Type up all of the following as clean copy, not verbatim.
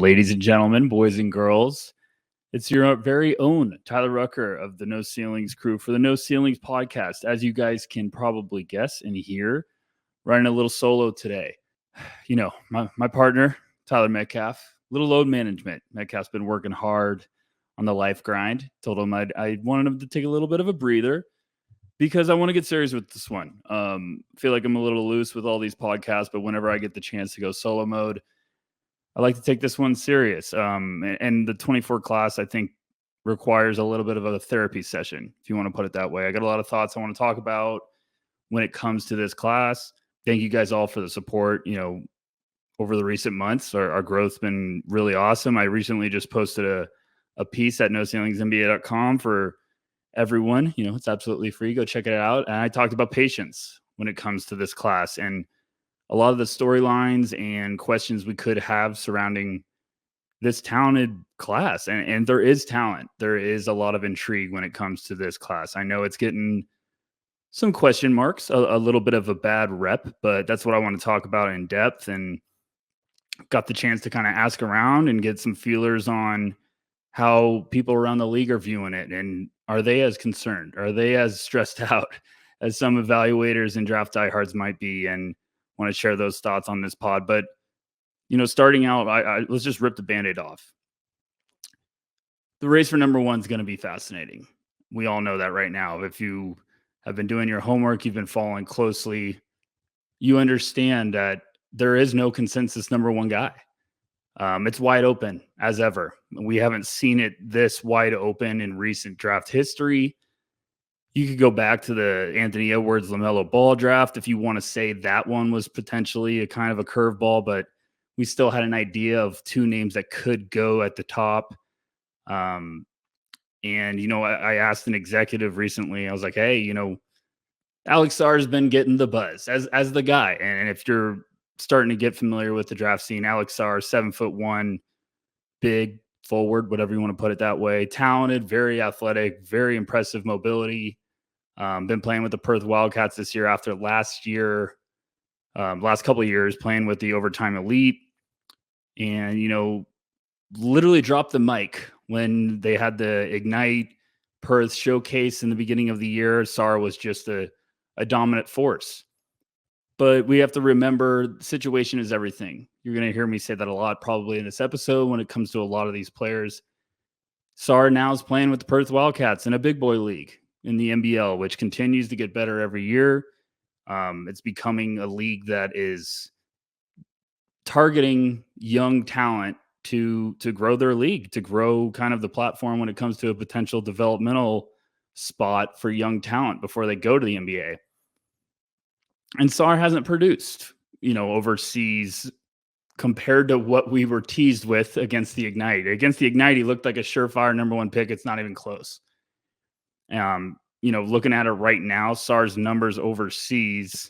Ladies and gentlemen, boys and girls, it's your very own Tyler Rucker of the No Ceilings crew for the No Ceilings podcast. As you guys can probably guess and hear, running a little solo today. You know, my partner, Tyler Metcalf, little load management. Metcalf's been working hard on the life grind. Told him I wanted him to take a little bit of a breather because I want to get serious with this one. Feel like I'm a little loose with all these podcasts, but whenever I get the chance to go solo mode, I like to take this one serious. And the 24 class, I think, requires a little bit of a therapy session, if you want to put it that way. I got a lot of thoughts I want to talk about when it comes to this class. Thank you guys all for the support. You know, over the recent months, our growth's been really awesome. I recently just posted a piece at noceilingsnba.com for everyone. You know, it's absolutely free. Go check it out. And I talked about patience when it comes to this class and a lot of the storylines and questions we could have surrounding this talented class. And there is talent. There is a lot of intrigue when it comes to this class. I know it's getting some question marks, a little bit of a bad rep, but that's what I want to talk about in depth, and got the chance to kind of ask around and get some feelers on how people around the league are viewing it. And are they as concerned? Are they as stressed out as some evaluators and draft diehards might be? And want to share those thoughts on this pod. But, you know, starting out, let's just rip the Band-Aid off. The race for number one is going to be fascinating. We all know that right now. If you have been doing your homework, you've been following closely, you understand that there is no consensus number one guy. It's wide open as ever. We haven't seen it this wide open in recent draft history. You could go back to the Anthony Edwards, LaMelo Ball draft if you want to say that one was potentially a kind of a curveball, but we still had an idea of two names that could go at the top. And, you know, I asked an executive recently, I was like, hey, you know, Alex Sarr's been getting the buzz as the guy. And if you're starting to get familiar with the draft scene, Alex Sarr, 7'1", big forward, whatever you want to put it that way, talented, very athletic, very impressive mobility. Been playing with the Perth Wildcats this year after last couple of years playing with the Overtime Elite. And, you know, literally dropped the mic when they had the Ignite Perth showcase in the beginning of the year. Sarr was just a dominant force. But we have to remember, situation is everything. You're going to hear me say that a lot probably in this episode when it comes to a lot of these players. Sarr now is playing with the Perth Wildcats in a big boy league in the NBL, which continues to get better every year. It's becoming a league that is targeting young talent to grow their league, to grow kind of the platform when it comes to a potential developmental spot for young talent before they go to the NBA. And Sarr hasn't produced, you know, overseas compared to what we were teased with against the Ignite. Against the Ignite, he looked like a surefire number one pick. It's not even close. You know, looking at it right now, Sarr's numbers overseas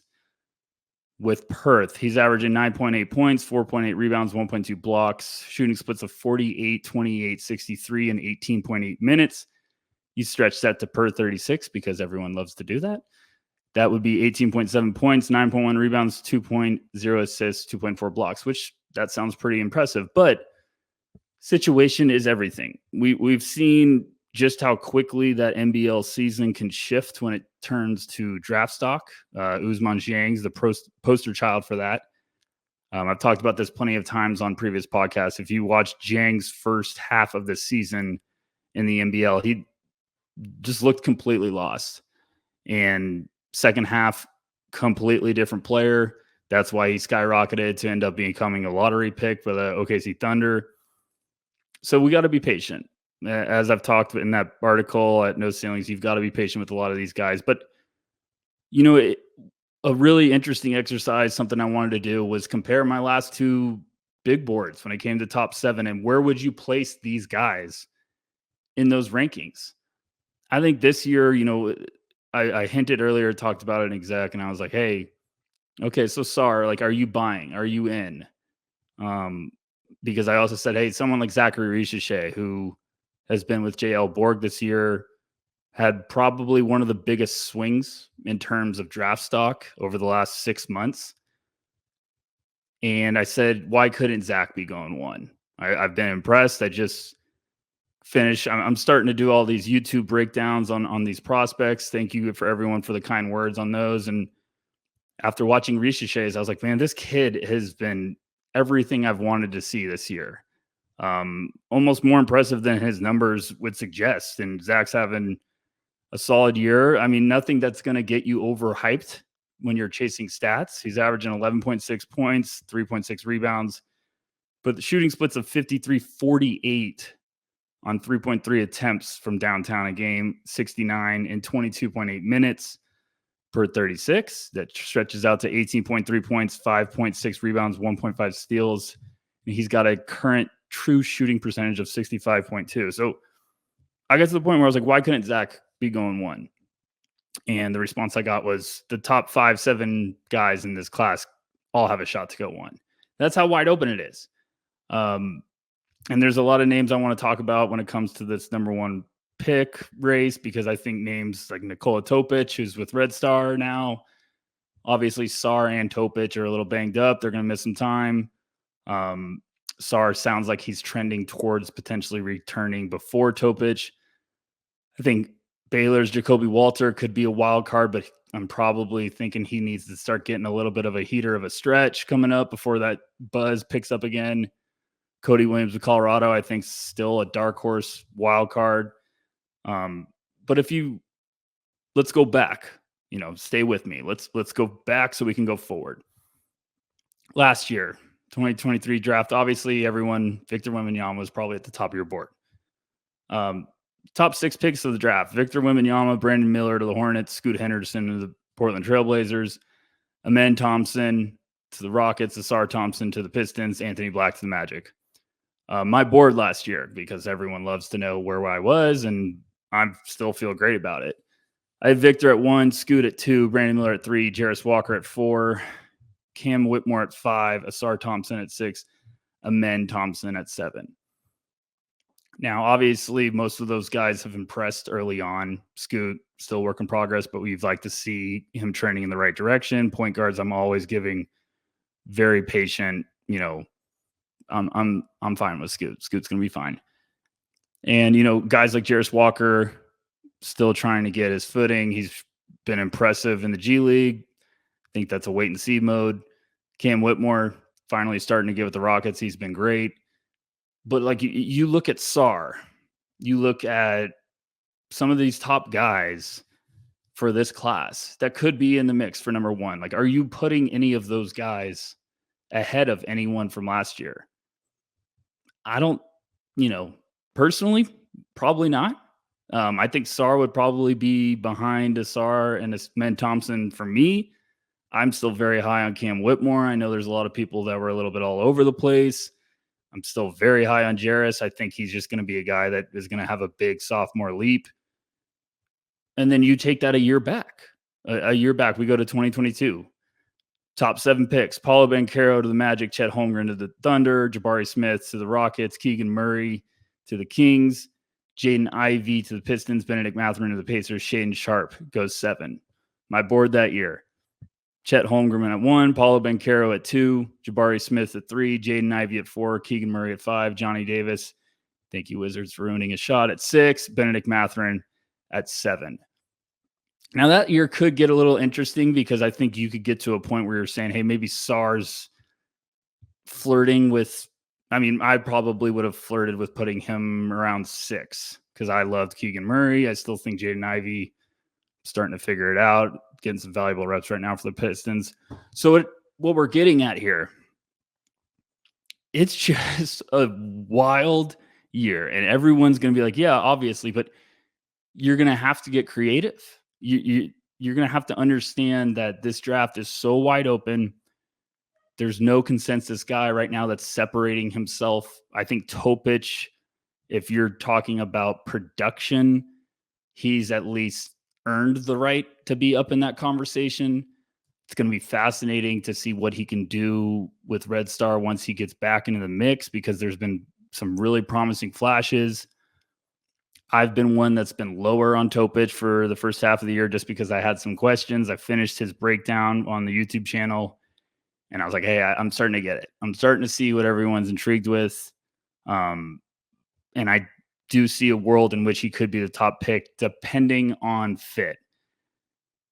with Perth, he's averaging 9.8 points, 4.8 rebounds, 1.2 blocks, shooting splits of 48, 28, 63, and 18.8 minutes. You stretch that to per 36 because everyone loves to do that. That would be 18.7 points, 9.1 rebounds, 2.0 assists, 2.4 blocks, which that sounds pretty impressive. But situation is everything. We've seen just how quickly that NBL season can shift when it turns to draft stock. Ousmane Dieng's the poster child for that. I've talked about this plenty of times on previous podcasts. If you watch Dieng's first half of the season in the NBL, he just looked completely lost. And second half, completely different player. That's why he skyrocketed to end up becoming a lottery pick for the OKC Thunder. So we got to be patient. As I've talked in that article at No Ceilings, you've got to be patient with a lot of these guys. But, you know, a really interesting exercise, something I wanted to do was compare my last two big boards when it came to top 7 and where would you place these guys in those rankings. I think this year, you know, I hinted earlier, talked about it in exec, and I was like, hey, okay, so Sarr, like, are you buying? Are you in? Because I also said, hey, someone like Zachary Richeche, who has been with JL Borg this year, had probably one of the biggest swings in terms of draft stock over the last 6 months. And I said, why couldn't Zach be going 1? I've been impressed. I just finished. I'm starting to do all these YouTube breakdowns on these prospects. Thank you for everyone for the kind words on those. And after watching Ricochet's, I was like, man, this kid has been everything I've wanted to see this year. Almost more impressive than his numbers would suggest. And Zach's having a solid year. I mean, nothing that's going to get you overhyped when you're chasing stats. He's averaging 11.6 points, 3.6 rebounds, but the shooting splits of 53-48 on 3.3 attempts from downtown a game, 69 in 22.8 minutes per 36. That stretches out to 18.3 points, 5.6 rebounds, 1.5 steals. And he's got a current true shooting percentage of 65.2. So I got to the point where I was like, why couldn't Zach be going one? And the response I got was the top 5-7 guys in this class all have a shot to go one. That's how wide open it is. And there's a lot of names I want to talk about when it comes to this number one pick race, because I think names like Nikola Topic, who's with Red Star now, obviously Sar and Topic are a little banged up. They're going to miss some time. Sar sounds like he's trending towards potentially returning before Topic. I think Baylor's Jacoby Walter could be a wild card, but I'm probably thinking he needs to start getting a little bit of a heater of a stretch coming up before that buzz picks up again. Cody Williams of Colorado, I think, still a dark horse wild card. But let's go back, stay with me. Let's go back so we can go forward. Last year, 2023 draft, obviously Victor Wembanyama was probably at the top of your board. Top 6 picks of the draft: Victor Wembanyama, Brandon Miller to the Hornets, Scoot Henderson to the Portland Trailblazers, Amen Thompson to the Rockets, Asar Thompson to the Pistons, Anthony Black to the Magic. My board last year, because everyone loves to know where I was, and I still feel great about it. I had Victor at 1, Scoot at 2, Brandon Miller at 3, Jarris Walker at 4, Cam Whitmore at 5, Asar Thompson at 6, Amen Thompson at 7. Now, obviously, most of those guys have impressed early on. Scoot, still work in progress, but we'd like to see him trending in the right direction. Point guards, I'm always giving very patient, I'm fine with Scoot. Scoot's going to be fine. And, guys like Jarris Walker still trying to get his footing. He's been impressive in the G League. I think that's a wait and see mode. Cam Whitmore finally starting to get with the Rockets. He's been great. But like you look at Sar, you look at some of these top guys for this class that could be in the mix for number one. Like, are you putting any of those guys ahead of anyone from last year? I don't, personally, probably not. I think Sar would probably be behind Asar and Amen Thompson for me. I'm still very high on Cam Whitmore. I know there's a lot of people that were a little bit all over the place. I'm still very high on Jarris. I think he's just going to be a guy that is going to have a big sophomore leap. And then you take that a year back. We go to 2022. Top 7 picks: Paulo Banchero to the Magic, Chet Holmgren to the Thunder, Jabari Smith to the Rockets, Keegan Murray to the Kings, Jaden Ivey to the Pistons, Benedict Mathurin to the Pacers, Shaedon Sharpe goes 7. My board that year: Chet Holmgren at 1, Paulo Banchero at 2, Jabari Smith at 3, Jaden Ivey at 4, Keegan Murray at 5, Johnny Davis, thank you Wizards for ruining a shot, at 6, Benedict Mathurin at 7. Now that year could get a little interesting because I think you could get to a point where you're saying, hey, maybe Sar's flirting with, I probably would have flirted with putting him around 6 because I loved Keegan Murray. I still think Jaden Ivey starting to figure it out, getting some valuable reps right now for the Pistons. So what we're getting at here, it's just a wild year, and everyone's going to be like, yeah, obviously, but you're going to have to get creative. You're going to have to understand that this draft is so wide open. There's no consensus guy right now that's separating himself. I think Topic, if you're talking about production, he's at least earned the right to be up in that conversation. It's going to be fascinating to see what he can do with Red Star once he gets back into the mix, because there's been some really promising flashes. I've been one that's been lower on Topic for the first half of the year just because I had some questions. I finished his breakdown on the YouTube channel, and I was like, hey, I'm starting to get it. I'm starting to see what everyone's intrigued with. And I do see a world in which he could be the top pick depending on fit.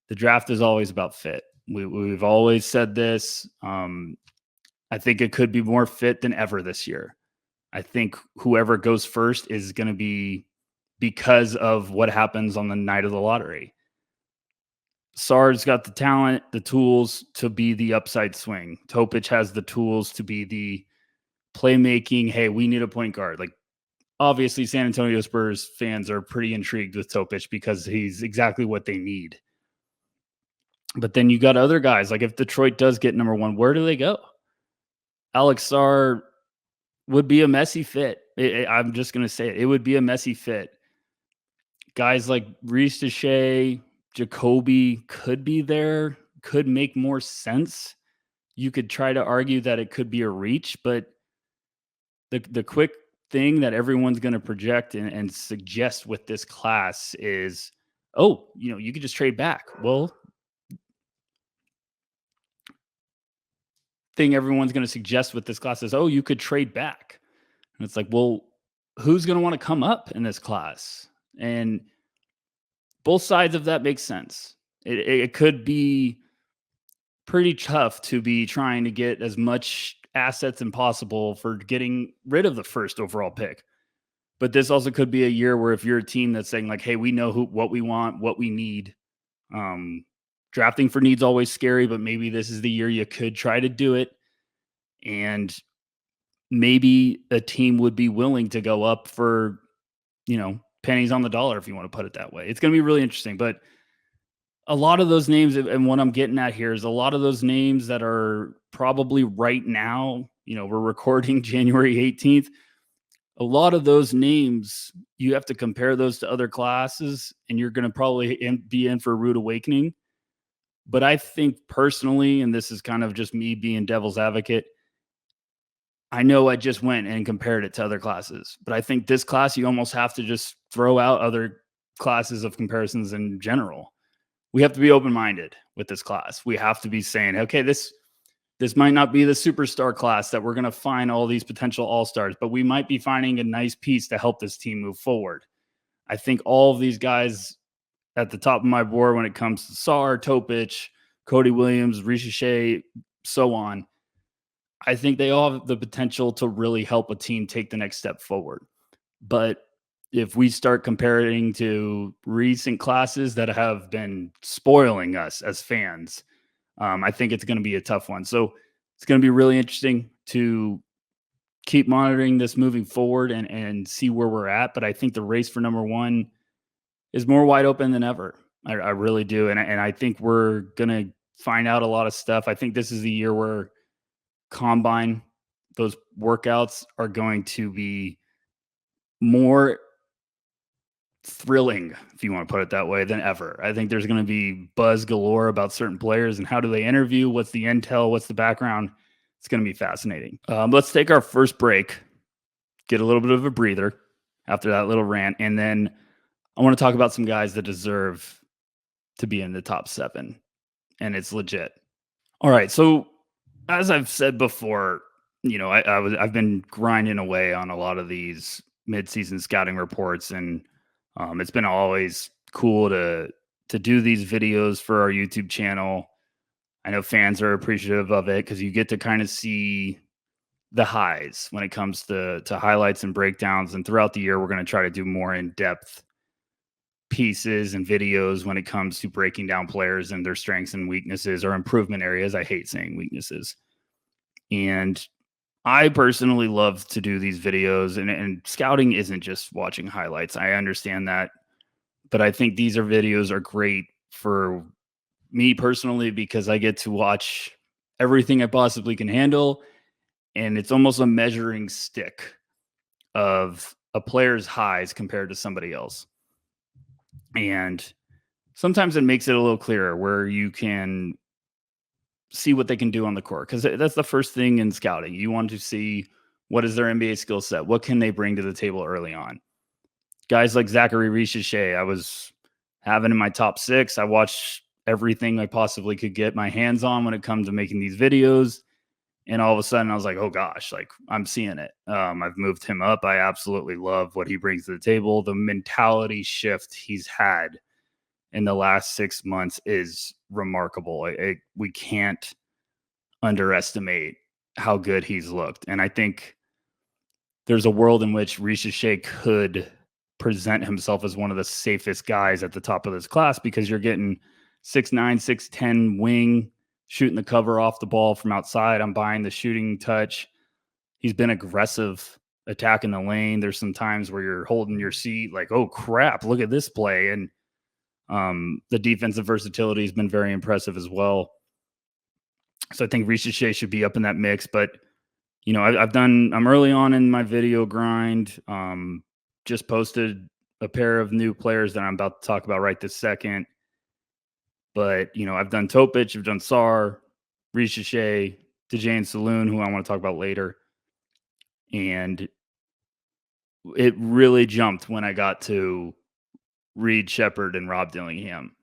The draft is always about fit. We've always said this. I think it could be more fit than ever this year. I think whoever goes first is going to be because of what happens on the night of the lottery. Sar's got the talent, the tools to be the upside swing. Topic has the tools to be the playmaking. Hey, we need a point guard. Like, obviously, San Antonio Spurs fans are pretty intrigued with Topic because he's exactly what they need. But then you got other guys. Like, if Detroit does get number one, where do they go? Alex Sarr would be a messy fit. I'm just going to say it. It would be a messy fit. Guys like Reese Deshay, Jacoby could be there, could make more sense. You could try to argue that it could be a reach, but the quick thing that everyone's going to project and suggest with this class is, oh, you could just trade back. Well, thing everyone's going to suggest with this class is, oh, you could trade back. And it's like, well, who's going to want to come up in this class? And both sides of that make sense. It could be pretty tough to be trying to get as much assets as possible for getting rid of the first overall pick. But this also could be a year where if you're a team that's saying like, hey, we know what we want, what we need. Drafting for needs always scary, but maybe this is the year you could try to do it. And maybe a team would be willing to go up for, pennies on the dollar, if you want to put it that way. It's going to be really interesting. But a lot of those names, and what I'm getting at here is a lot of those names that are probably right now, we're recording January 18th. A lot of those names, you have to compare those to other classes, and you're going to probably be in for a rude awakening. But I think personally, and this is kind of just me being devil's advocate, I know I just went and compared it to other classes, but I think this class, you almost have to just throw out other classes of comparisons in general. We have to be open-minded with this class. We have to be saying, okay, this might not be the superstar class that we're going to find all these potential all-stars, but we might be finding a nice piece to help this team move forward. I think all of these guys at the top of my board when it comes to Sarr, Topic, Cody Williams, Risha Shea, so on, I think they all have the potential to really help a team take the next step forward. But if we start comparing to recent classes that have been spoiling us as fans, I think it's going to be a tough one. So it's going to be really interesting to keep monitoring this moving forward and see where we're at. But I think the race for number one is more wide open than ever. I really do. And I think we're going to find out a lot of stuff. I think this is the year where combine, those workouts are going to be more thrilling, if you want to put it that way, than ever. I think there's going to be buzz galore about certain players and how do they interview, what's the intel, what's the background. It's going to be fascinating. Let's take our first break, get a little bit of a breather after that little rant, and then I want to talk about some guys that deserve to be in the top 7, and it's legit. All right, so as I've said before, I've been grinding away on a lot of these midseason scouting reports, and it's been always cool to do these videos for our YouTube channel. I know fans are appreciative of it because you get to kind of see the highs when it comes to highlights and breakdowns. And throughout the year, we're going to try to do more in-depth pieces and videos when it comes to breaking down players and their strengths and weaknesses or improvement areas. I hate saying weaknesses. And I personally love to do these videos, and scouting isn't just watching highlights. I understand that, but I think these videos are great for me personally because I get to watch everything I possibly can handle, and it's almost a measuring stick of a player's highs compared to somebody else. And sometimes it makes it a little clearer where you can see what they can do on the court, because that's the first thing in scouting. You want to see what is their NBA skill set, what can they bring to the table early on. Guys like Zachary Richeche, I was having in my top 6. I watched everything I possibly could get my hands on when it comes to making these videos, And all of a sudden I was like, oh gosh, like I'm seeing it. I've moved him up. I absolutely love what he brings to the table. The mentality shift he's had in the last 6 months is remarkable. We can't underestimate how good he's looked. And I think there's a world in which Ricochet could present himself as one of the safest guys at the top of this class, because you're getting 6'9", 6'10" wing, shooting the cover off the ball from outside. I'm buying the shooting touch. He's been aggressive attacking the lane. There's some times where you're holding your seat like, oh crap, look at this play. And the defensive versatility has been very impressive as well. So I think Ricochet should be up in that mix. But, you know, I'm early on in my video grind. Just posted a pair of new players that I'm about to talk about right this second. But, you know, I've done Topic, I've done Sar, Ricochet, DeJane Saloon, who I want to talk about later. And it really jumped when I got to Reed Shepherd and Rob Dillingham.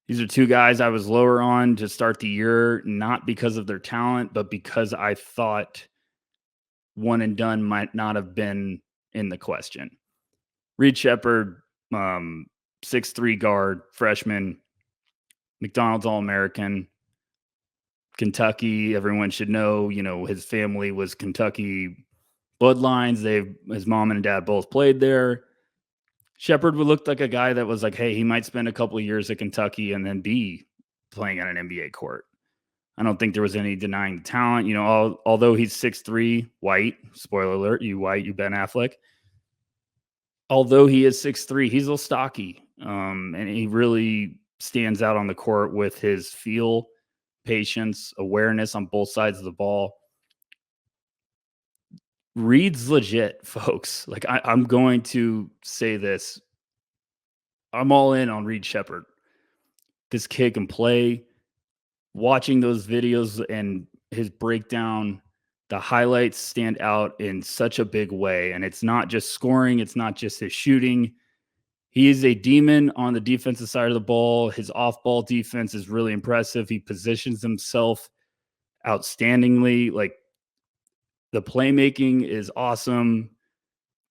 These are two guys I was lower on to start the year, not because of their talent, but because I thought one and done might not have been in the question. Reed Shepherd, 6'3" guard, freshman, McDonald's All-American, Kentucky. Everyone should know, you know, his family was Kentucky bloodlines. His mom and dad both played there. Shepherd would look like a guy that was like, hey, he might spend a couple of years at Kentucky and then be playing on an NBA court. I don't think there was any denying the talent. You know, although he's 6'3", white, spoiler alert, you white, you Ben Affleck. Although he is 6'3", he's a little stocky. And he really stands out on the court with his feel, patience, awareness on both sides of the ball. Reed's legit, folks. Like, I'm going to say this. I'm all in on Reed Shepherd. This kid can play. Watching those videos and his breakdown, the highlights stand out in such a big way. And it's not just scoring. It's not just his shooting. He is a demon on the defensive side of the ball. His off-ball defense is really impressive. He positions himself outstandingly. Like, the playmaking is awesome.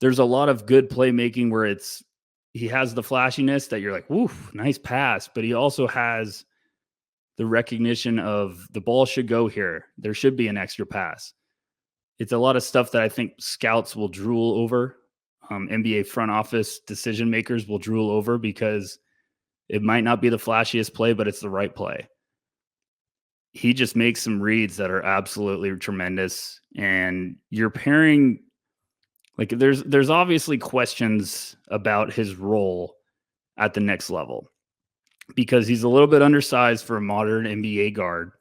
There's a lot of good playmaking where he has the flashiness that you're like, woof, nice pass. But he also has the recognition of the ball should go here. There should be an extra pass. It's a lot of stuff that I think scouts will drool over. NBA front office decision makers will drool over because it might not be the flashiest play, but it's the right play. He just makes some reads that are absolutely tremendous. And you're pairing, like, there's obviously questions about his role at the next level because he's a little bit undersized for a modern NBA guard.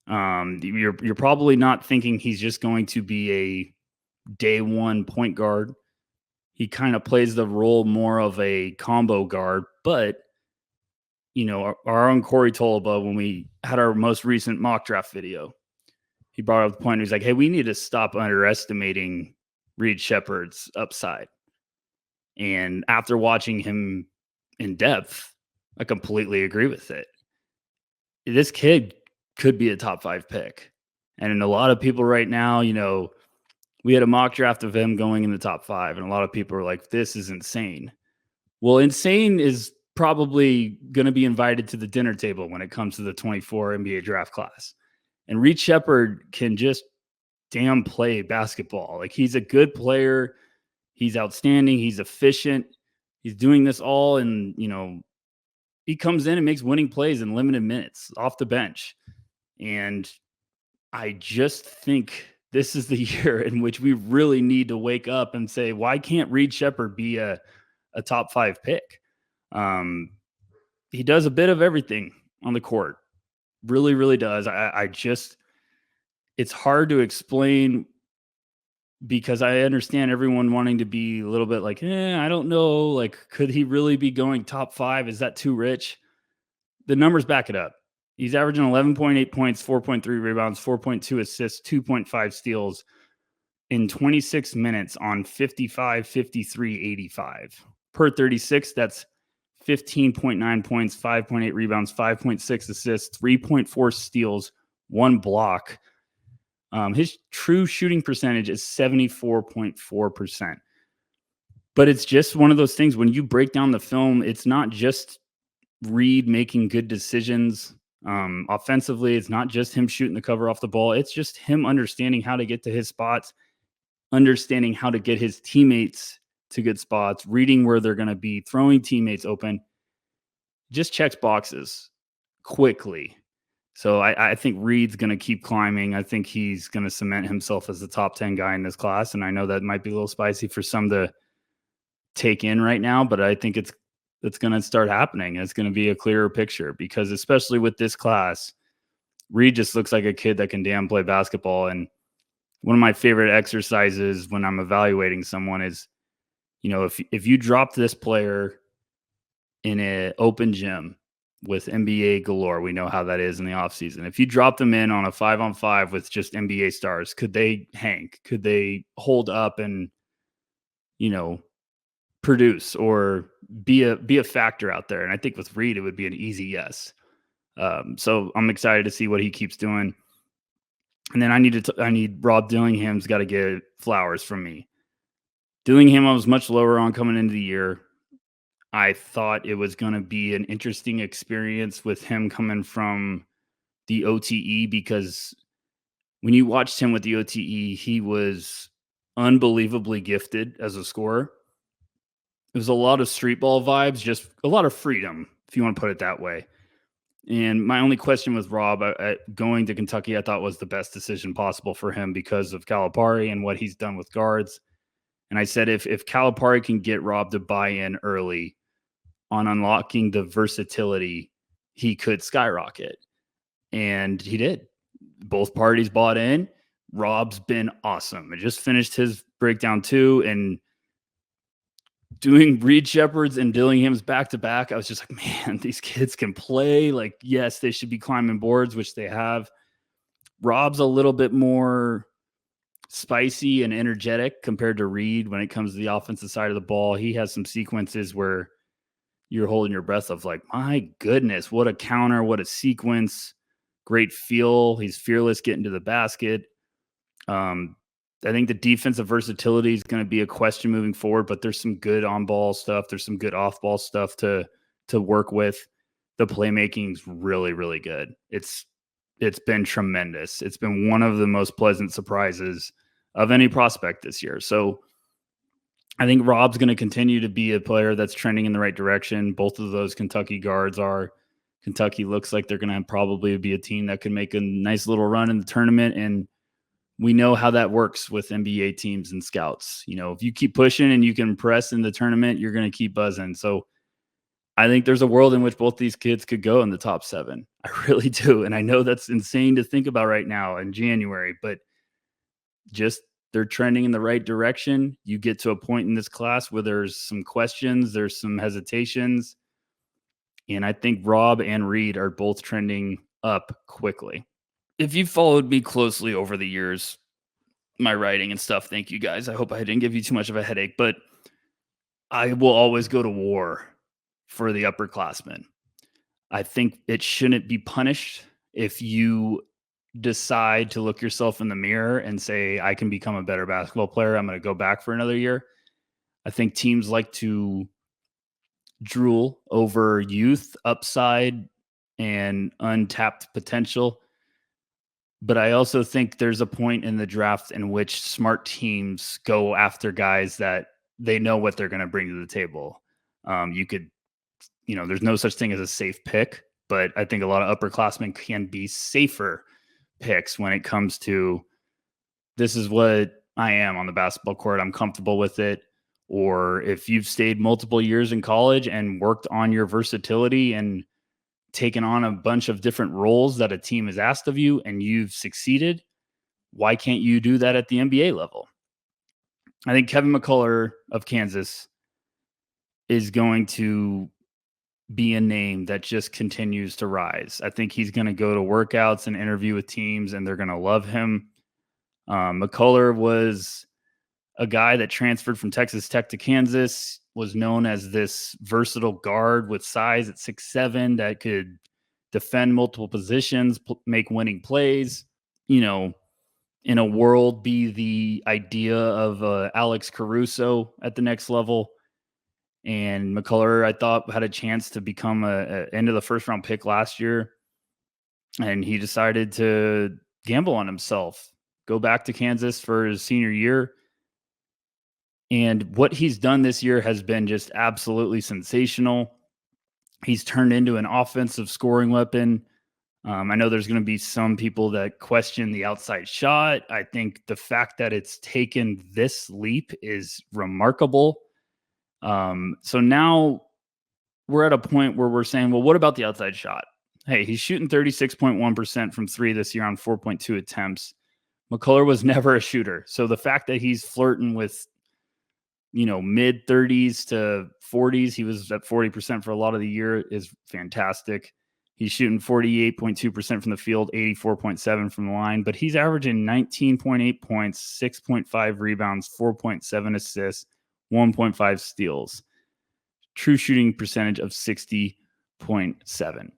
You're probably not thinking he's just going to be a day one point guard. He kind of plays the role more of a combo guard, but you know, our own Corey Tolaba, when we had our most recent mock draft video, he brought up the point. He's like, hey, we need to stop underestimating Reed Shepherd's upside. And after watching him in depth, I completely agree with it. This kid could be a top 5 pick. And a lot of people right now, you know, we had a mock draft of him going in the top 5. And a lot of people are like, this is insane. Well, insane is probably going to be invited to the dinner table when it comes to the 24 NBA draft class. And Reed Shepherd can just damn play basketball. Like, he's a good player. He's outstanding. He's efficient. He's doing this all. And, you know, he comes in and makes winning plays in limited minutes off the bench. And I just think this is the year in which we really need to wake up and say, why can't Reed Shepherd be a top 5 pick? He does a bit of everything on the court. Really, really does. I just, it's hard to explain because I understand everyone wanting to be a little bit like, I don't know. Like, could he really be going top 5? Is that too rich? The numbers back it up. He's averaging 11.8 points, 4.3 rebounds, 4.2 assists, 2.5 steals in 26 minutes on 55, 53, 85. Per 36, that's 15.9 points, 5.8 rebounds, 5.6 assists, 3.4 steals, 1 block. His true shooting percentage is 74.4%. But it's just one of those things when you break down the film, it's not just Reed making good decisions offensively. It's not just him shooting the cover off the ball. It's just him understanding how to get to his spots, understanding how to get his teammates to good spots, reading where they're going to be, throwing teammates open. Just checks boxes quickly. So I think Reed's going to keep climbing. I think he's going to cement himself as the top 10 guy in this class. And I know that might be a little spicy for some to take in right now, but I think it's going to start happening. It's going to be a clearer picture because especially with this class, Reed just looks like a kid that can damn play basketball. And one of my favorite exercises when I'm evaluating someone is, if you drop this player in an open gym with NBA galore, we know how that is in the offseason. If you drop them in on a 5-on-5 with just NBA stars, could they hang? Could they hold up and, produce or be a factor out there? And I think with Reed, it would be an easy yes. So I'm excited to see what he keeps doing. And then I need Rob Dillingham's got to get flowers from me. Dillingham, I was much lower on coming into the year. I thought it was going to be an interesting experience with him coming from the OTE because when you watched him with the OTE, he was unbelievably gifted as a scorer. It was a lot of street ball vibes, just a lot of freedom, if you want to put it that way. And my only question with Rob going to Kentucky, I thought was the best decision possible for him because of Calipari and what he's done with guards. And I said, if Calipari can get Rob to buy in early on unlocking the versatility, he could skyrocket. And he did. Both parties bought in. Rob's been awesome. I just finished his breakdown too. And doing Reed Shepherd's and Dillingham's back to back, I was just like, man, these kids can play. Like, yes, they should be climbing boards, which they have. Rob's a little bit more spicy and energetic compared to Reed when it comes to the offensive side of the ball. He has some sequences where you're holding your breath of like, my goodness, what a counter, what a sequence. Great feel. He's fearless getting to the basket. I think the defensive versatility is going to be a question moving forward, but there's some good on-ball stuff. There's some good off-ball stuff to work with. The playmaking's really, really good. It's been tremendous. It's been one of the most pleasant surprises of any prospect this year. So I think Rob's going to continue to be a player that's trending in the right direction. Both of those Kentucky guards are. Kentucky looks like they're going to probably be a team that can make a nice little run in the tournament, and we know how that works with NBA teams and scouts. If you keep pushing and you can impress in the tournament, you're going to keep buzzing. So I think there's a world in which both these kids could go in the top 7. I really do. And I know that's insane to think about right now in January, but just they're trending in the right direction. You get to a point in this class where there's some questions, there's some hesitations. And I think Rob and Reed are both trending up quickly. If you've followed me closely over the years, my writing and stuff, thank you guys. I hope I didn't give you too much of a headache, but I will always go to war for the upperclassmen. I think it shouldn't be punished if you decide to look yourself in the mirror and say, I can become a better basketball player. I'm going to go back for another year. I think teams like to drool over youth, upside, and untapped potential. But I also think there's a point in the draft in which smart teams go after guys that they know what they're going to bring to the table. There's no such thing as a safe pick, but I think a lot of upperclassmen can be safer picks when it comes to this is what I am on the basketball court. I'm comfortable with it. Or if you've stayed multiple years in college and worked on your versatility and taken on a bunch of different roles that a team has asked of you and you've succeeded, why can't you do that at the NBA level? I think Kevin McCullough of Kansas is going to be a name that just continues to rise. I think he's going to go to workouts and interview with teams and they're going to love him. McCullough was a guy that transferred from Texas Tech to Kansas, was known as this versatile guard with size at 6'7" that could defend multiple positions, make winning plays. in a world be the idea of Alex Caruso at the next level. And McCullough, I thought, had a chance to become a end of the first round pick last year. And he decided to gamble on himself, go back to Kansas for his senior year. And what he's done this year has been just absolutely sensational. He's turned into an offensive scoring weapon. I know there's going to be some people that question the outside shot. I think the fact that it's taken this leap is remarkable. So now we're at a point where we're saying, well, what about the outside shot? Hey, he's shooting 36.1% from three this year on 4.2 attempts. McCullough was never a shooter. So the fact that he's flirting with, mid 30s to 40s, he was at 40% for a lot of the year, is fantastic. He's shooting 48.2% from the field, 84.7 from the line, but he's averaging 19.8 points, 6.5 rebounds, 4.7 assists, 1.5 steals. True shooting percentage of 60.7.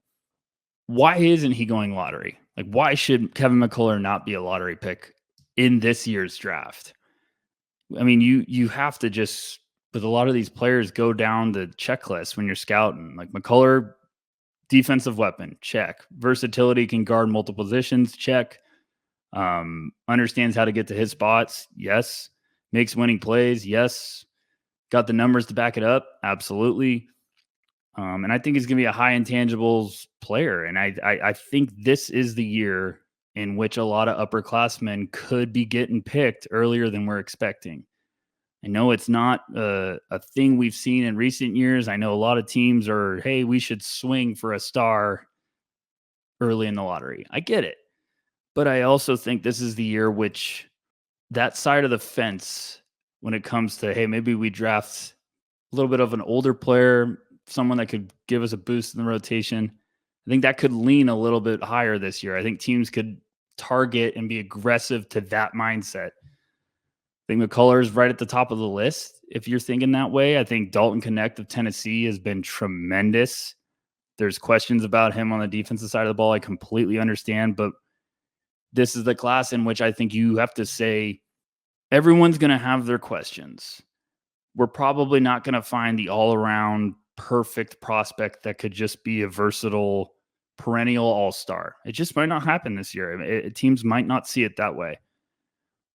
Why isn't he going lottery? Like, why should Kevin McCullough not be a lottery pick in this year's draft? I mean, you have to just, with a lot of these players, go down the checklist when you're scouting. Like McCullough, defensive weapon, check. Versatility, can guard multiple positions, check. Understands how to get to his spots, yes. Makes winning plays, yes. Got the numbers to back it up, absolutely. And I think he's going to be a high intangibles player. And I think this is the year in which a lot of upperclassmen could be getting picked earlier than we're expecting. I know it's not a thing we've seen in recent years. I know a lot of teams are, hey, we should swing for a star early in the lottery. I get it. But I also think this is the year which that side of the fence, when it comes to, hey, maybe we draft a little bit of an older player, someone that could give us a boost in the rotation. I think that could lean a little bit higher this year. I think teams could target and be aggressive to that mindset. I think McCullough is right at the top of the list. If you're thinking that way, I think Dalton Knecht of Tennessee has been tremendous. There's questions about him on the defensive side of the ball. I completely understand, but this is the class in which I think you have to say everyone's going to have their questions. We're probably not going to find the all-around perfect prospect that could just be a versatile, perennial all-star. It just might not happen this year. Teams might not see it that way.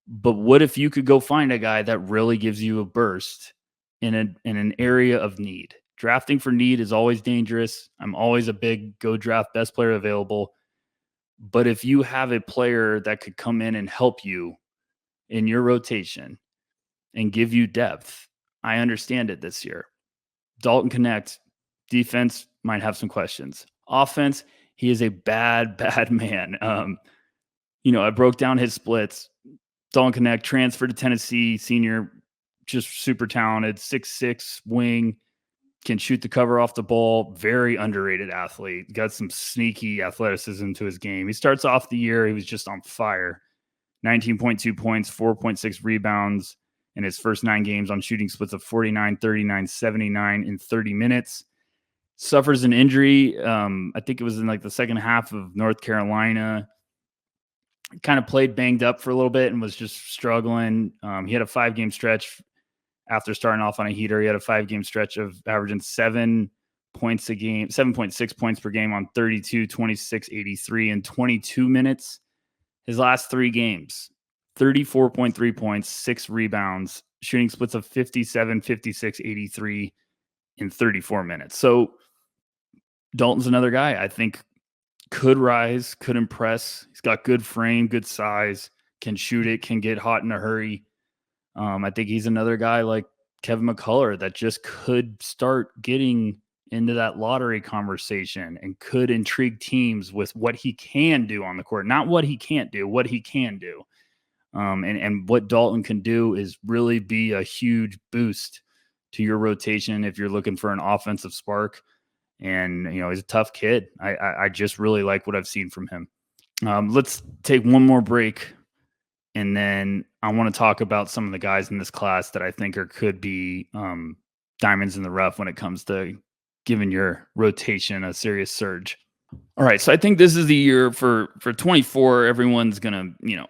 But what if you could go find a guy that really gives you a burst in an area of need? Drafting for need is always dangerous. I'm always a big go draft best player available. But if you have a player that could come in and help you in your rotation and give you depth, I understand it this year. Dalton Knecht, defense might have some questions. Offense, he is a bad man. I broke down his splits. Dalton Knecht transferred to Tennessee, senior, just super talented, 6'6", wing, can shoot the cover off the ball, very underrated athlete, got some sneaky athleticism to his game. He starts off the year, he was just on fire. 19.2 points, 4.6 rebounds in his first 9 games on shooting splits of 49, 39, 79 in 30 minutes. Suffers an injury. I think it was in like the second half of North Carolina. Kind of played banged up for a little bit and was just struggling. He had a 5-game stretch after starting off on a heater. He had a 5-game stretch of averaging 7 points a game, 7.6 points per game on 32, 26, 83 in 22 minutes. His last 3 games, 34.3 points, 6 rebounds, shooting splits of 57, 56, 83 in 34 minutes. So Dalton's another guy I think could rise, could impress. He's got good frame, good size, can shoot it, can get hot in a hurry. I think he's another guy like Kevin McCullough that just could start getting into that lottery conversation and could intrigue teams with what he can do on the court. Not what he can't do, what he can do. And what Dalton can do is really be a huge boost to your rotation if you're looking for an offensive spark. And, he's a tough kid. I just really like what I've seen from him. Let's take one more break. And then I want to talk about some of the guys in this class that I think could be diamonds in the rough when it comes to giving your rotation a serious surge. All right. So I think this is the year for 24. Everyone's going to,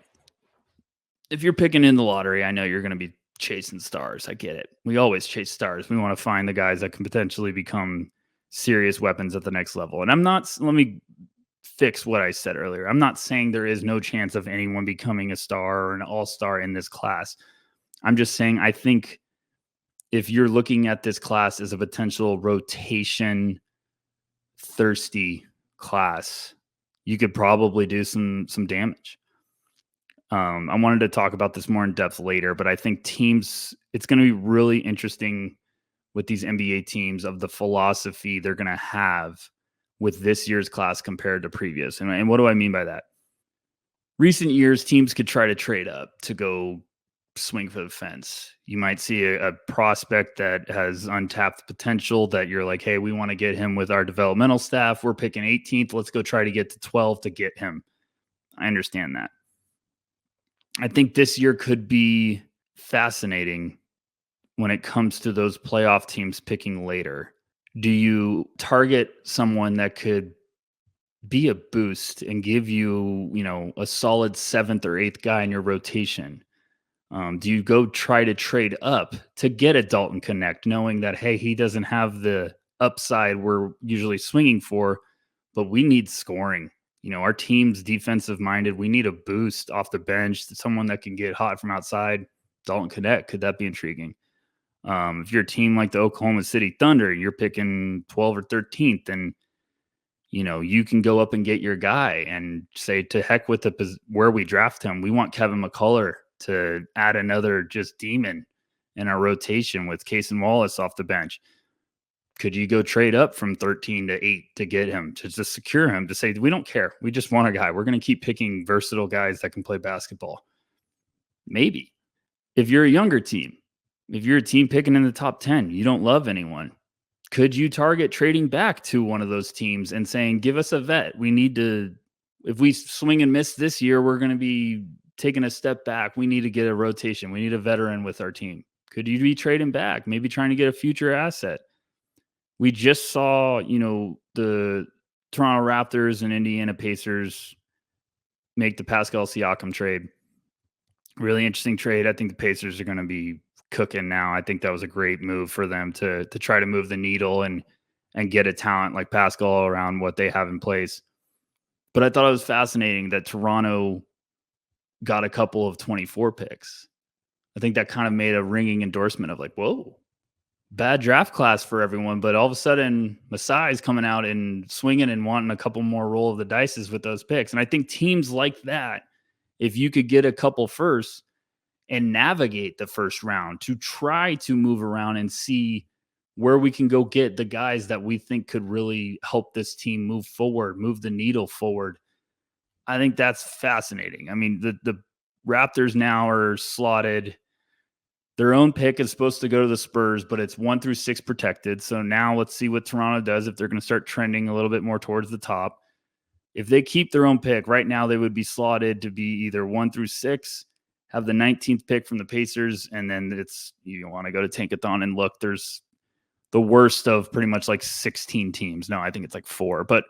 if you're picking in the lottery, I know you're going to be chasing stars. I get it. We always chase stars. We want to find the guys that can potentially become serious weapons at the next level. And let me fix what I said earlier. I'm not saying there is no chance of anyone becoming a star or an all-star in this class. I'm just saying I think if you're looking at this class as a potential rotation thirsty class, you could probably do some damage. I wanted to talk about this more in depth later, but I think it's going to be really interesting with these NBA teams of the philosophy they're going to have with this year's class compared to previous. And what do I mean by that? Recent years, teams could try to trade up to go swing for the fence. You might see a prospect that has untapped potential that you're like, hey, we want to get him with our developmental staff. We're picking 18th. Let's go try to get to 12 to get him. I understand that. I think this year could be fascinating when it comes to those playoff teams picking later. Do you target someone that could be a boost and give you, a solid seventh or eighth guy in your rotation? Do you go try to trade up to get a Dalton Connect, knowing that, hey, he doesn't have the upside we're usually swinging for, but we need scoring. Our team's defensive minded. We need a boost off the bench, someone that can get hot from outside. Dalton Connect, could that be intriguing? If you're a team like the Oklahoma City Thunder, you're picking 12 or 13th, then you can go up and get your guy and say, to heck with where we draft him. We want Kevin McCullough to add another just demon in our rotation with Case and Wallace off the bench. Could you go trade up from 13 to 8 to get him, to just secure him, to say, we don't care. We just want a guy. We're going to keep picking versatile guys that can play basketball. Maybe. If you're a younger team, if you're a team picking in the top 10, you don't love anyone, could you target trading back to one of those teams and saying, give us a vet? We need to, if we swing and miss this year, we're going to be taking a step back. We need to get a rotation. We need a veteran with our team. Could you be trading back, maybe trying to get a future asset? We just saw, the Toronto Raptors and Indiana Pacers make the Pascal Siakam trade. Really interesting trade. I think the Pacers are going to be cooking now. I think that was a great move for them to try to move the needle and get a talent like Pascal around what they have in place. But I thought it was fascinating that Toronto got a couple of 24 picks. I think that kind of made a ringing endorsement of like, whoa, bad draft class for everyone. But all of a sudden, Masai's coming out and swinging and wanting a couple more roll of the dices with those picks. And I think teams like that, if you could get a couple first and navigate the first round to try to move around and see where we can go get the guys that we think could really help this team move forward, move the needle forward. I think that's fascinating. I mean, the Raptors now are slotted. Their own pick is supposed to go to the Spurs, but it's 1 through 6 protected. So now let's see what Toronto does if they're going to start trending a little bit more towards the top. If they keep their own pick, right now they would be slotted to be either 1 through 6, have the 19th pick from the Pacers, and then you want to go to Tankathon and look, there's the worst of pretty much like 16 teams. No, I think it's like 4, but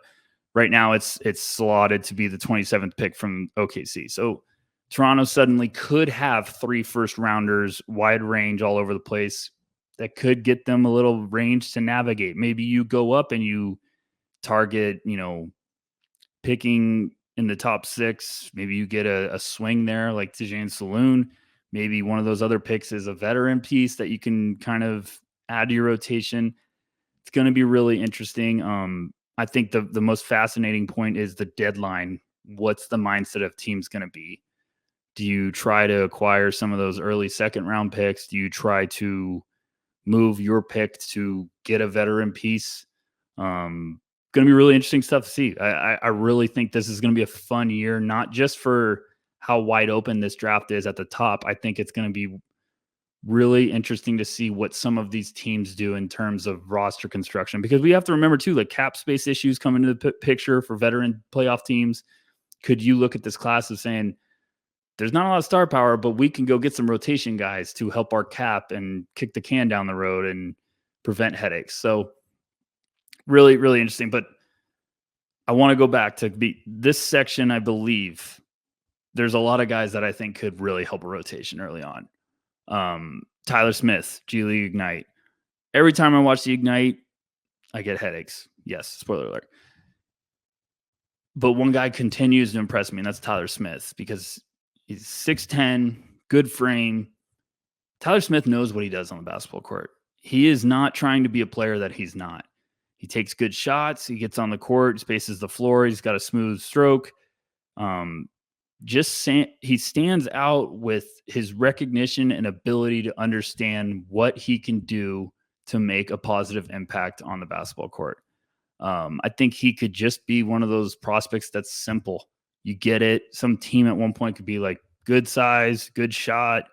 right now it's slotted to be the 27th pick from OKC. So Toronto suddenly could have 3 first rounders, wide range all over the place, that could get them a little range to navigate. Maybe you go up and you target, picking in the top 6. Maybe you get a swing there like Tijan Saloon. Maybe one of those other picks is a veteran piece that you can kind of add to your rotation. It's going to be really interesting. I think the most fascinating point is the deadline. What's the mindset of teams going to be? Do you try to acquire some of those early second round picks? Do you try to move your pick to get a veteran piece? Going to be really interesting stuff to see. I really think this is going to be a fun year, not just for how wide open this draft is at the top. I think it's going to be really interesting to see what some of these teams do in terms of roster construction, because we have to remember too, like cap space issues come into the picture for veteran playoff teams. Could you look at this class of saying, there's not a lot of star power, but we can go get some rotation guys to help our cap and kick the can down the road and prevent headaches. So really, really interesting. But I want to go back to this section, I believe, there's a lot of guys that I think could really help a rotation early on. Tyler Smith, G League Ignite. Every time I watch the Ignite, I get headaches. Yes, spoiler alert. But one guy continues to impress me, and that's Tyler Smith, because he's 6'10", good frame. Tyler Smith knows what he does on the basketball court. He is not trying to be a player that he's not. He takes good shots. He gets on the court, spaces the floor. He's got a smooth stroke. He stands out with his recognition and ability to understand what he can do to make a positive impact on the basketball court. I think he could just be one of those prospects that's simple. You get it. Some team at one point could be like, good size, good shot,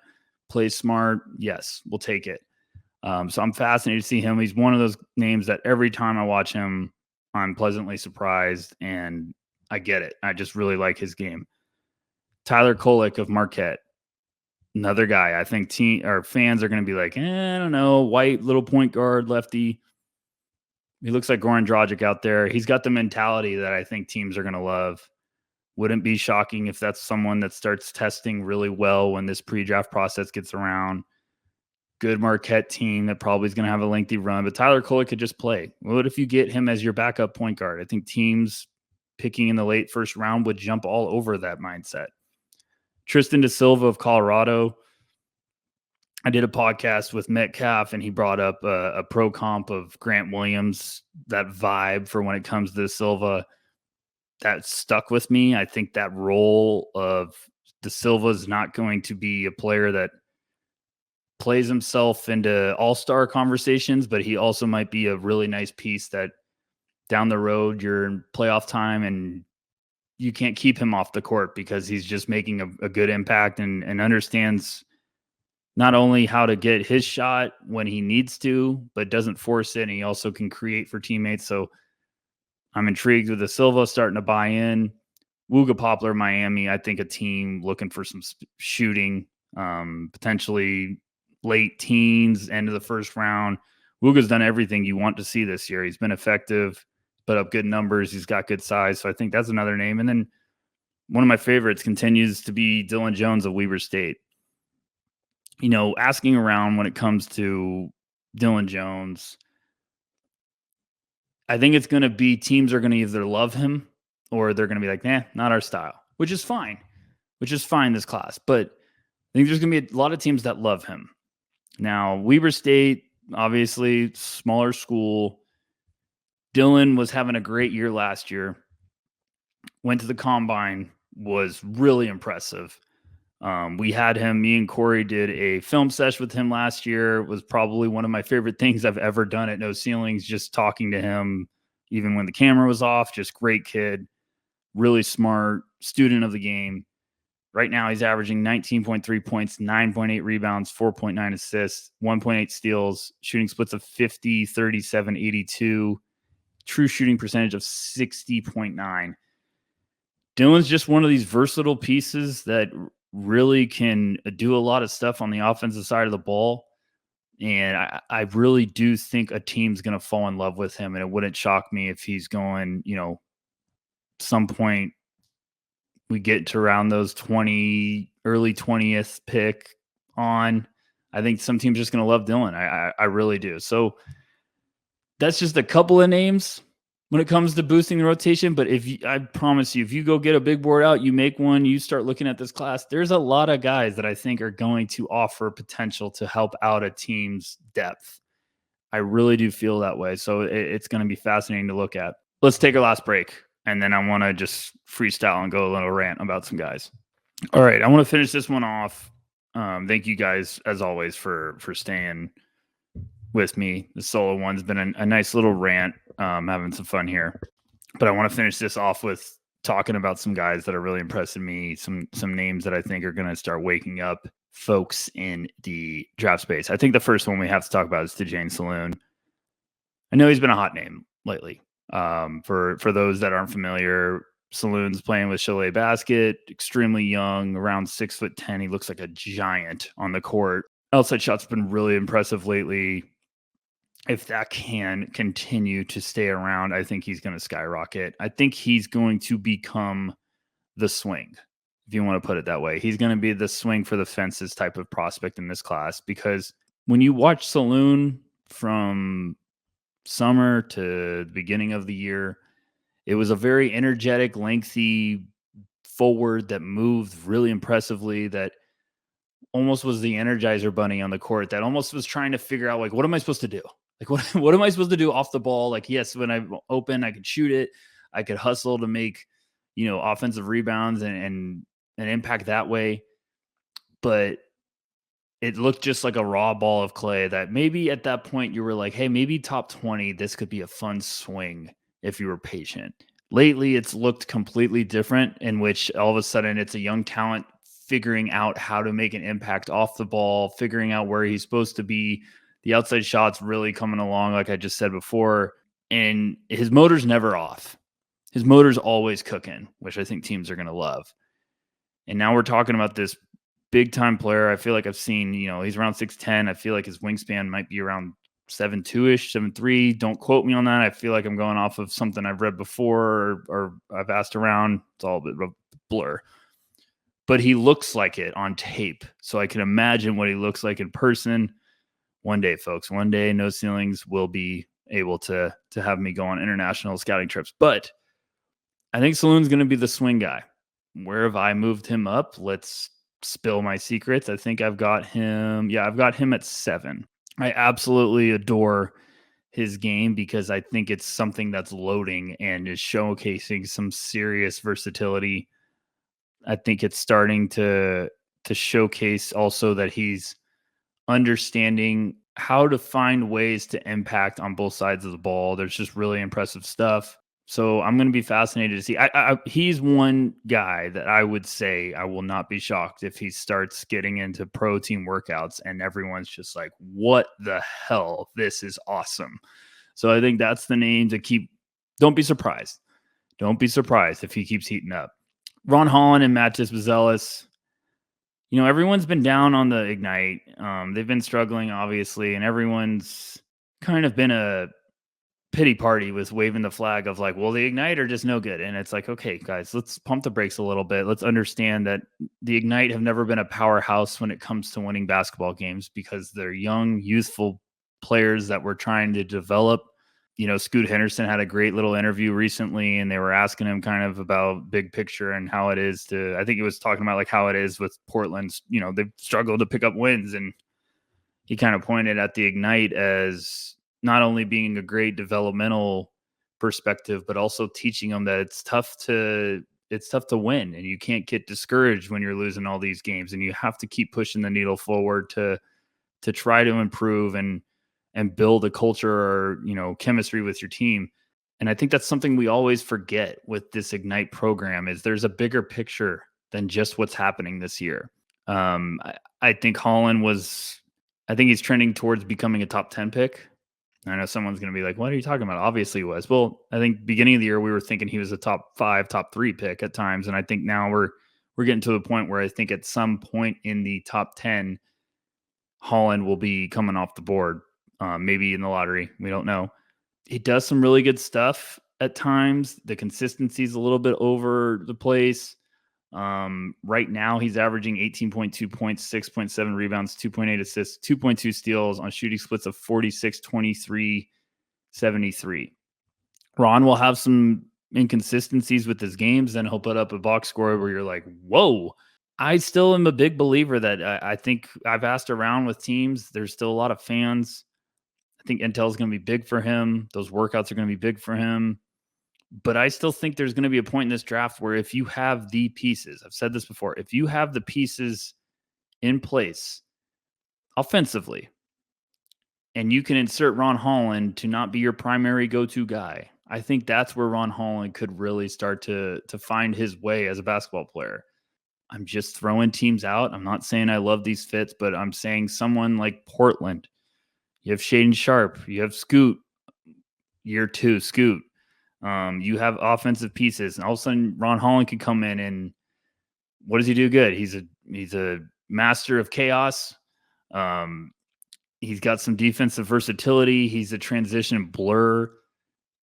plays smart. Yes, we'll take it. So I'm fascinated to see him. He's one of those names that every time I watch him, I'm pleasantly surprised, and I get it. I just really like his game. Tyler Kolek of Marquette, another guy. I think fans are going to be like, I don't know, white little point guard, lefty. He looks like Goran Dragic out there. He's got the mentality that I think teams are going to love. Wouldn't be shocking if that's someone that starts testing really well when this pre-draft process gets around. Good Marquette team that probably is going to have a lengthy run, but Tyler Kolek could just play. What if you get him as your backup point guard? I think teams picking in the late first round would jump all over that mindset. Tristan Da Silva of Colorado. I did a podcast with Metcalf, and he brought up a pro comp of Grant Williams, that vibe for when it comes to Da Silva. That stuck with me. I think that role of Da Silva is not going to be a player that plays himself into all-star conversations, but he also might be a really nice piece that down the road you're in playoff time and you can't keep him off the court because he's just making a good impact and understands not only how to get his shot when he needs to, but doesn't force it. And he also can create for teammates. So I'm intrigued with Da Silva starting to buy in. Wooga Poplar, Miami, I think a team looking for some shooting, potentially late teens, end of the first round. Wooga's done everything you want to see this year. He's been effective, put up good numbers. He's got good size. So I think that's another name. And then one of my favorites continues to be Dylan Jones of Weber State. You know, asking around when it comes to Dylan Jones, I think it's going to be teams are going to either love him or they're going to be like, not our style, which is fine this class. But I think there's going to be a lot of teams that love him. Now, Weber State, obviously, smaller school. Dylan was having a great year last year. Went to the combine, was really impressive. We had him, me and Corey did a film session with him last year. It was probably one of my favorite things I've ever done at No Ceilings, just talking to him, even when the camera was off. Just great kid, really smart, student of the game. Right now, he's averaging 19.3 points, 9.8 rebounds, 4.9 assists, 1.8 steals, shooting splits of 50, 37, 82, true shooting percentage of 60.9. Dylan's just one of these versatile pieces that really can do a lot of stuff on the offensive side of the ball. And I really do think a team's going to fall in love with him. And it wouldn't shock me if he's going, some point we get to around those early 20th pick on. I think some teams are just going to love Dylan. I really do. So that's just a couple of names when it comes to boosting the rotation. But I promise you, if you go get a big board out, you make one, you start looking at this class, there's a lot of guys that I think are going to offer potential to help out a team's depth. I really do feel that way. So it's going to be fascinating to look at. Let's take our last break. And then I want to just freestyle and go a little rant about some guys. All right. I want to finish this one off. Thank you guys, as always, for staying with me. The solo one's been a nice little rant, having some fun here. But I want to finish this off with talking about some guys that are really impressing me, some names that I think are going to start waking up folks in the draft space. I think the first one we have to talk about is Tijane Saloon. I know he's been a hot name lately. For those that aren't familiar, Saloon's playing with Chalet Basket, extremely young, around 6'10". He looks like a giant on the court. Outside shot's been really impressive lately. If that can continue to stay around, I think he's going to skyrocket. I think he's going to become the swing. if you want to put it that way. He's going to be the swing for the fences type of prospect in this class, because when you watch Saloon from summer to the beginning of the year, it was a very energetic, lengthy forward that moved really impressively, that almost was the Energizer Bunny on the court, that almost was trying to figure out, like, what am I supposed to do? Like, what am I supposed to do off the ball? Like, yes, when I open, I could shoot it. I could hustle to make, offensive rebounds and impact that way. But it looked just like a raw ball of clay that maybe at that point you were like, hey, maybe top 20, this could be a fun swing if you were patient. Lately, it's looked completely different, in which all of a sudden it's a young talent figuring out how to make an impact off the ball, figuring out where he's supposed to be. The outside shot's really coming along, like I just said before, and his motor's never off. His motor's always cooking, which I think teams are going to love. And now we're talking about this big time player. I feel like I've seen, he's around 6'10". I feel like his wingspan might be around 7'2"-ish, 7'3". Don't quote me on that. I feel like I'm going off of something I've read before or I've asked around. It's all a bit of a blur. But he looks like it on tape. So I can imagine what he looks like in person. One day, folks, one day, No Ceilings will be able to have me go on international scouting trips. But I think Saloon's going to be the swing guy. Where have I moved him up? Let's spill my secrets. I think I've got him. Yeah, I've got him at 7. I absolutely adore his game because I think it's something that's loading and is showcasing some serious versatility. I think it's starting to showcase also that he's understanding how to find ways to impact on both sides of the ball. There's just really impressive stuff. So I'm going to be fascinated to see. He's one guy that I would say I will not be shocked if he starts getting into pro team workouts and everyone's just like, what the hell? This is awesome. So I think that's the name to keep. Don't be surprised. Don't be surprised if he keeps heating up. Ron Holland and Matis Buzelis. Everyone's been down on the Ignite. They've been struggling, obviously, and everyone's kind of been a pity party with waving the flag of like, well, the Ignite are just no good. And it's like, okay, guys, let's pump the brakes a little bit. Let's understand that the Ignite have never been a powerhouse when it comes to winning basketball games because they're young, youthful players that we're trying to develop. Scoot Henderson had a great little interview recently, and they were asking him kind of about big picture and how it is I think he was talking about like how it is with Portland's, they've struggled to pick up wins. And he kind of pointed at the Ignite as not only being a great developmental perspective, but also teaching them that it's tough to win, and you can't get discouraged when you're losing all these games, and you have to keep pushing the needle forward to try to improve and build a culture or, chemistry with your team. And I think that's something we always forget with this Ignite program is there's a bigger picture than just what's happening this year. I think I think he's trending towards becoming a top 10 pick. I know someone's going to be like, what are you talking about? Obviously he was. Well, I think beginning of the year, we were thinking he was a top 5, top 3 pick at times. And I think now we're getting to the point where I think at some point in the top 10, Holland will be coming off the board, maybe in the lottery. We don't know. He does some really good stuff at times. The consistency is a little bit over the place. Right now, he's averaging 18.2 points, 6.7 rebounds, 2.8 assists, 2.2 steals on shooting splits of 46, 23, 73. Ron will have some inconsistencies with his games, then he'll put up a box score where you're like, whoa. I still am a big believer that I think I've asked around with teams. There's still a lot of fans. I think Intel is going to be big for him. Those workouts are going to be big for him. But I still think there's going to be a point in this draft where if you have the pieces, I've said this before, if you have the pieces in place offensively, and you can insert Ron Holland to not be your primary go-to guy, I think that's where Ron Holland could really start to find his way as a basketball player. I'm just throwing teams out. I'm not saying I love these fits, but I'm saying someone like Portland. You have Shaden Sharp. You have Scoot. Year 2, Scoot. You have offensive pieces, and all of a sudden Ron Holland can come in and what does he do good? He's a master of chaos. He's got some defensive versatility. He's a transition blur.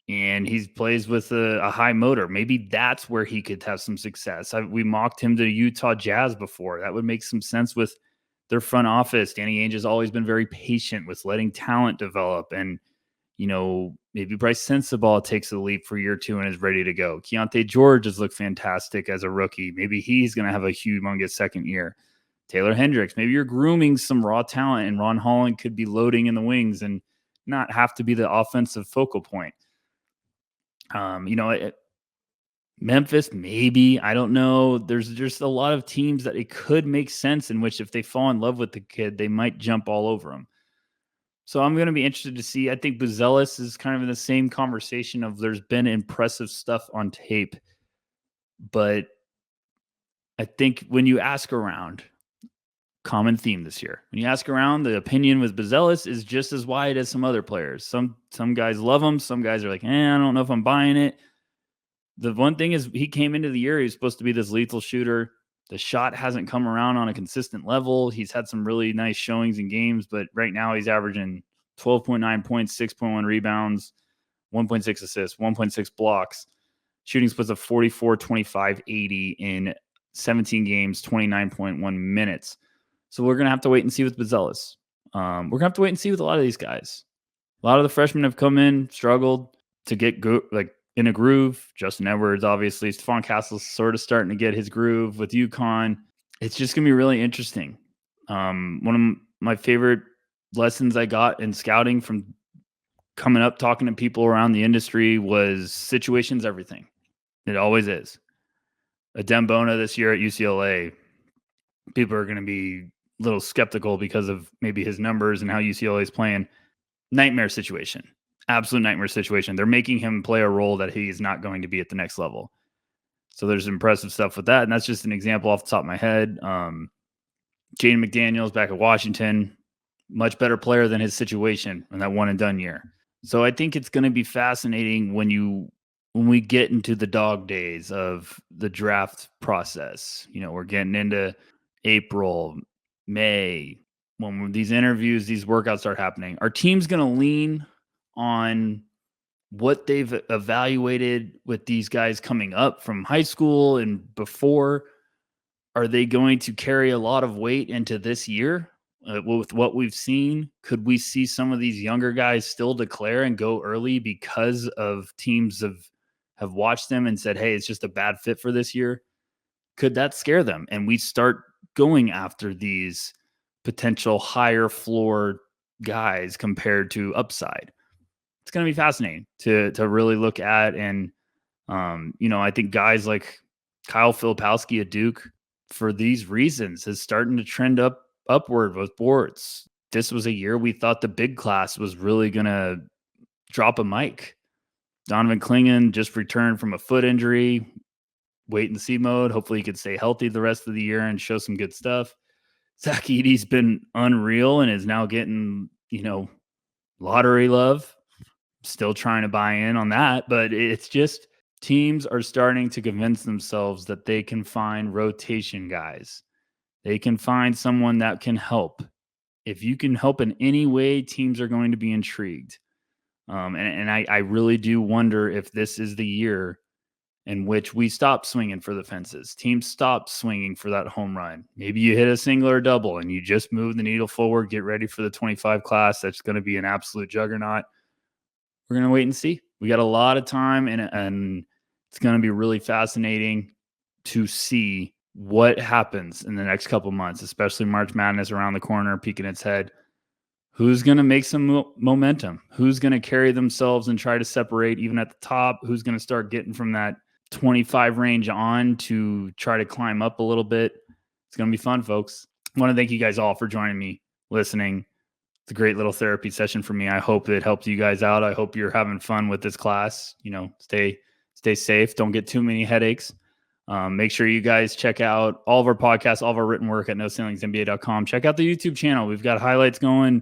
and he plays with a high motor. Maybe that's where he could have some success. We mocked him to Utah Jazz before. That would make some sense with their front office. Danny Ainge has always been very patient with letting talent develop. And, maybe Bryce Sensabaugh takes the leap for year 2 and is ready to go. Keontae George has looked fantastic as a rookie. Maybe he's going to have a humongous second year. Taylor Hendricks, maybe you're grooming some raw talent, and Ron Holland could be loading in the wings and not have to be the offensive focal point. Memphis, maybe, I don't know. There's just a lot of teams that it could make sense in which if they fall in love with the kid, they might jump all over him. So I'm going to be interested to see. I think Buzelis is kind of in the same conversation of there's been impressive stuff on tape, but I think when you ask around, common theme this year, when you ask around, the opinion with Buzelis is just as wide as some other players. Some guys love him. Some guys are like, I don't know if I'm buying it. The one thing is he came into the year, he was supposed to be this lethal shooter. The shot hasn't come around on a consistent level. He's had some really nice showings in games, but right now he's averaging 12.9 points, 6.1 rebounds, 1.6 assists, 1.6 blocks. Shooting splits of 44, 25, 80 in 17 games, 29.1 minutes. So we're going to have to wait and see with Buzelis. We're going to have to wait and see with a lot of these guys. A lot of the freshmen have come in, struggled to get in a groove. Justin Edwards, obviously. Stephon Castle's sort of starting to get his groove with UConn. It's just going to be really interesting. One of my favorite lessons I got in scouting from coming up, talking to people around the industry was situation's everything. It always is. Adem Bona this year at UCLA, people are going to be a little skeptical because of maybe his numbers and how UCLA is playing. Nightmare situation. Absolute nightmare situation. They're making him play a role that he's not going to be at the next level. So there's impressive stuff with that. And that's just an example off the top of my head. Jaden McDaniels back at Washington, much better player than his situation in that one and done year. So I think it's going to be fascinating when we get into the dog days of the draft process. We're getting into April, May, when these interviews, these workouts start happening. Our team's going to lean on what they've evaluated with these guys coming up from high school and before. Are they going to carry a lot of weight into this year with what we've seen? Could we see some of these younger guys still declare and go early because of teams have watched them and said, hey, it's just a bad fit for this year? Could that scare them? And we start going after these potential higher floor guys compared to upside. It's going to be fascinating to really look at. And, I think guys like Kyle Filipowski at Duke, for these reasons, is starting to trend upward with boards. This was a year we thought the big class was really going to drop a mic. Donovan Clingan just returned from a foot injury, wait and see mode. Hopefully he could stay healthy the rest of the year and show some good stuff. Zach Edey's been unreal and is now getting, lottery love. Still trying to buy in on that, but it's just teams are starting to convince themselves that they can find rotation guys. They can find someone that can help. If you can help in any way, teams are going to be intrigued. And I really do wonder if this is the year in which we stop swinging for the fences. Teams stop swinging for that home run. Maybe you hit a single or double and you just move the needle forward, get ready for the 25 class. That's going to be an absolute juggernaut. We're going to wait and see. We got a lot of time, and it's going to be really fascinating to see what happens in the next couple months, especially March Madness around the corner, peeking its head. Who's going to make some momentum? Who's going to carry themselves and try to separate even at the top? Who's going to start getting from that 25 range on to try to climb up a little bit? It's going to be fun, folks. I want to thank you guys all for joining me, listening. It's a great little therapy session for me. I hope it helped you guys out. I hope you're having fun with this class. Stay safe. Don't get too many headaches. Make sure you guys check out all of our podcasts, all of our written work at noceilingsnba.com. Check out the YouTube channel. We've got highlights going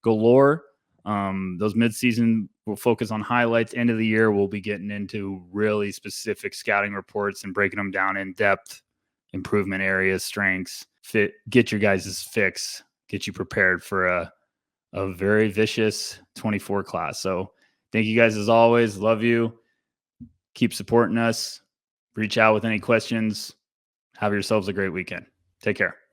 galore. Those midseason will focus on highlights. End of the year, we'll be getting into really specific scouting reports and breaking them down in depth, improvement areas, strengths, fit, get your guys' fix, get you prepared for a very vicious 24 class. So Thank you guys as always. Love you. Keep supporting us. Reach out with any questions. Have yourselves a great weekend. Take care.